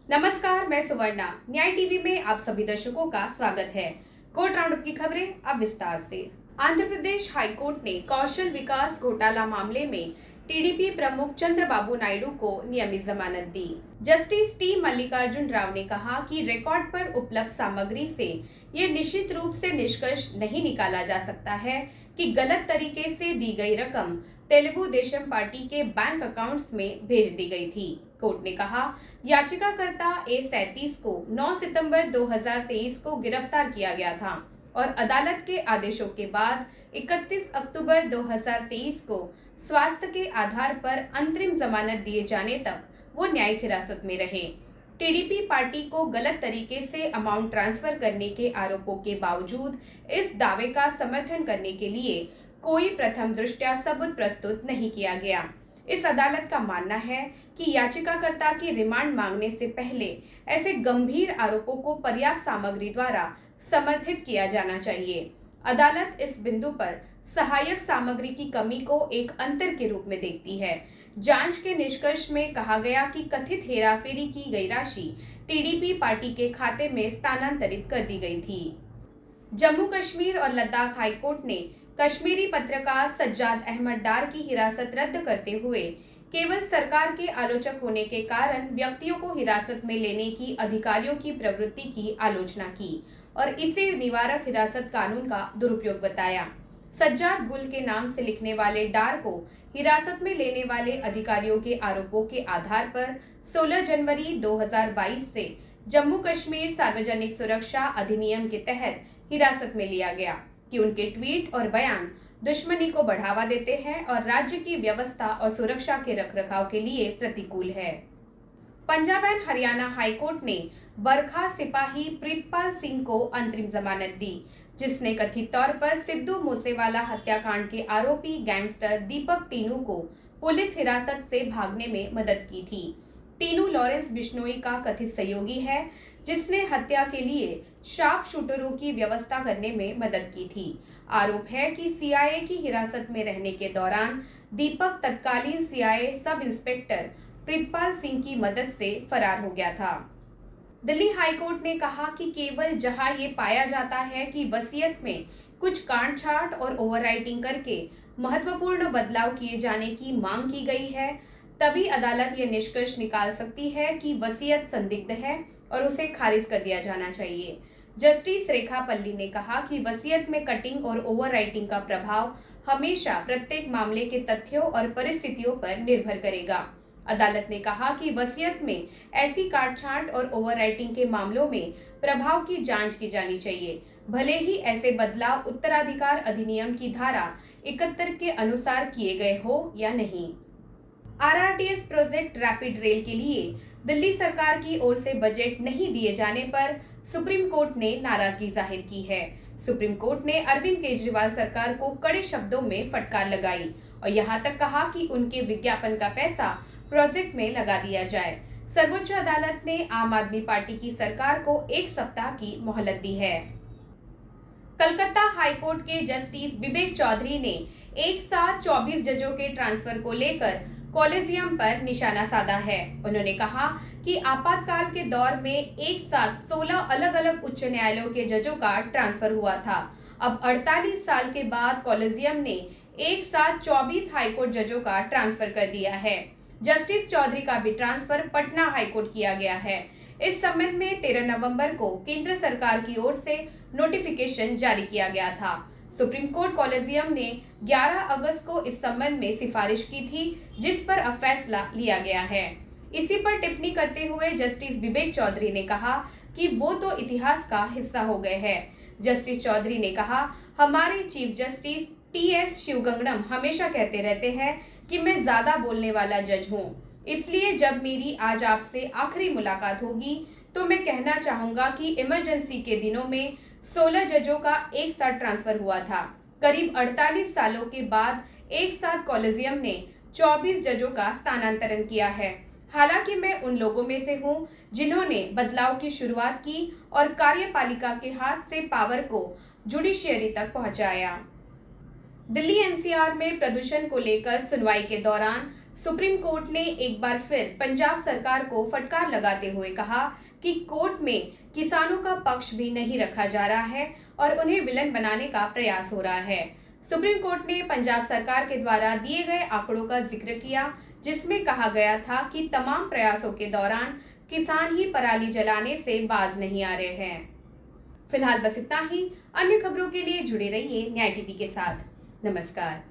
नमस्कार, मैं सुवर्णा। न्याय टीवी में आप सभी दर्शकों का स्वागत है। कोर्ट राउंडअप की खबरें अब विस्तार से। आंध्र प्रदेश हाईकोर्ट ने कौशल विकास घोटाला मामले में टीडीपी प्रमुख चंद्रबाबू नायडू को नियमित जमानत दी। जस्टिस टी मल्लिकार्जुन राव ने कहा कि रिकॉर्ड पर उपलब्ध सामग्री से ये निश्चित रूप से निष्कर्ष नहीं निकाला जा सकता है कि गलत तरीके से दी गई रकम तेलुगु देशम पार्टी के बैंक अकाउंट्स में भेज दी गई थी। कोर्ट ने कहा, याचिकाकर्ता A37 को 9 सितंबर 2023 को गिरफ्तार किया गया था और अदालत के आदेशों के बाद 31 अक्टूबर 2023 को स्वास्थ्य के आधार पर अंतरिम जमानत दिए जाने तक वो न्यायिक हिरासत में रहे। टीडीपी पार्टी को गलत तरीके से अमाउंट ट्रांसफर करने के आरोपों के बावजूद इस दावे का समर्थन करने के लिए कोई प्रथम दृष्टया सबूत प्रस्तुत नहीं किया गया। इस अदालत का मानना है कि याचिकाकर्ता की रिमांड मांगने से पहले ऐसे गंभीर आरोपों को पर्याप्त सामग्री द्वारा समर्थित किया जाना चाहिए। अदालत इस बिंदु पर सहायक सामग्री की कमी को एक अंतर के रूप में देखती है। जांच के निष्कर्ष में कहा गया कि कथित हेराफेरी की गई राशि टीडीपी पार्टी के खाते में स्थानांतरित कर दी गई थी। जम्मू कश्मीर और लद्दाख हाईकोर्ट ने कश्मीरी पत्रकार सज्जाद अहमद डार की हिरासत रद्द करते हुए केवल सरकार के आलोचक होने के कारण व्यक्तियों को हिरासत में लेने की अधिकारियों की प्रवृत्ति की आलोचना की और इसे निवारक हिरासत कानून का दुरुपयोग बताया। सज्जाद गुल के नाम से लिखने वाले डार को हिरासत में लेने वाले अधिकारियों के आरोपों के आधार पर 16 जनवरी 2022 से जम्मू कश्मीर सार्वजनिक सुरक्षा अधिनियम के तहत हिरासत में लिया गया कि उनके ट्वीट और बयान दुश्मनी को बढ़ावा देते हैं और राज्य की व्यवस्था और सुरक्षा के रखरखाव के लिए प्रतिकूल है। पंजाब एंड हरियाणा हाईकोर्ट ने बरखा सिपाही प्रीतपाल सिंह को अंतरिम जमानत दी, जिसने कथित तौर पर सिद्धू मूसेवाला हत्याकांड के आरोपी गैंगस्टर दीपक टीनू को पुलिस हिरासत से भागने में मदद की थी। टीनू लॉरेंस बिश्नोई का कथित सहयोगी है, जिसने हत्या के लिए शार्प शूटरों की व्यवस्था करने में मदद की थी। आरोप है कि सीआईए की हिरासत में रहने के दौरान दीपक तत्कालीन CIA sub inspector Pritpal Singh की मदद से फरार हो गया था। दिल्ली हाईकोर्ट ने कहा कि केवल जहां ये पाया जाता है कि वसीयत में कुछ काटछांट और ओवरराइटिंग करके महत्वपूर्ण बदलाव किए जाने की मांग की गई है, तभी अदालत यह निष्कर्ष निकाल सकती है कि वसीयत संदिग्ध है और उसे खारिज कर दिया जाना चाहिए। जस्टिस रेखा पल्ली ने कहा कि वसीयत में कटिंग और ओवरराइटिंग का प्रभाव हमेशा प्रत्येक मामले के तथ्यों और परिस्थितियों पर निर्भर करेगा। अदालत ने कहा कि वसीयत में ऐसी काटछांट और ओवरराइटिंग के मामलों में प्रभाव की जांच की जानी चाहिए, भले ही ऐसे बदलाव उत्तराधिकार अधिनियम की धारा 71 के अनुसार किए गए हो या नहीं। आरआरटीएस प्रोजेक्ट रैपिड रेल के लिए दिल्ली सरकार की ओर से बजट नहीं दिए जाने पर सुप्रीम कोर्ट ने नाराजगी जाहिर की है। सुप्रीम कोर्ट ने अरविंद केजरीवाल सरकार को कड़े शब्दों में फटकार लगाई और यहां तक कहा कि उनके विज्ञापन का पैसा प्रोजेक्ट में लगा दिया जाए। सर्वोच्च अदालत ने आम आदमी पार्टी की सरकार को 1 सप्ताह की मोहलत दी है। कलकत्ता हाईकोर्ट के जस्टिस विवेक चौधरी ने एक साथ 24 जजों के ट्रांसफर को लेकर कॉलेजियम पर निशाना साधा है। उन्होंने कहा कि आपातकाल के दौर में एक साथ 16 अलग अलग उच्च न्यायालयों के जजों का ट्रांसफर हुआ था। अब 48 साल के बाद कॉलेजियम ने एक साथ 24 हाईकोर्ट जजों का ट्रांसफर कर दिया है। जस्टिस चौधरी का भी ट्रांसफर पटना हाईकोर्ट किया गया है। इस संबंध में 13 नवंबर को केंद्र सरकार की ओर से नोटिफिकेशन जारी किया गया था। सुप्रीम कोर्ट कॉलेजियम ने 11 अगस्त को इस संबंध में सिफारिश की थी, जिस पर अब फैसला लिया गया है। इसी पर टिप्पणी करते हुए जस्टिस विवेक चौधरी ने कहा कि वो तो इतिहास का हिस्सा हो गए हैं। जस्टिस चौधरी ने कहा, हमारे चीफ जस्टिस टीएस शिवगंगनम हमेशा कहते रहते हैं कि मैं ज्यादा बोलने वाला जज हूँ, इसलिए जब मेरी आज आपसे आखिरी मुलाकात होगी तो मैं कहना चाहूंगा कि इमरजेंसी के दिनों में 16 जजों का एक साथ ट्रांसफर हुआ था। करीब 48 सालों के बाद एक साथ कॉलेजियम ने 24 जजों का स्थानांतरण किया है। हालांकि मैं उन लोगों में से हूं जिन्होंने बदलाव की शुरुआत की और कार्यपालिका के हाथ से पावर को जुडिशियरी तक पहुंचाया। दिल्ली एनसीआर में प्रदूषण को लेकर सुनवाई के दौरान सुप्रीम कोर्ट ने एक बार फिर पंजाब सरकार को फटकार लगाते हुए कहा कि कोर्ट में किसानों का पक्ष भी नहीं रखा जा रहा है और उन्हें विलन बनाने का प्रयास हो रहा है। सुप्रीम कोर्ट ने पंजाब सरकार के द्वारा दिए गए आंकड़ों का जिक्र किया, जिसमें कहा गया था कि तमाम प्रयासों के दौरान किसान ही पराली जलाने से बाज नहीं आ रहे हैं। फिलहाल बस इतना ही। अन्य खबरों के लिए जुड़े रहिए न्याय टीवी के साथ। नमस्कार।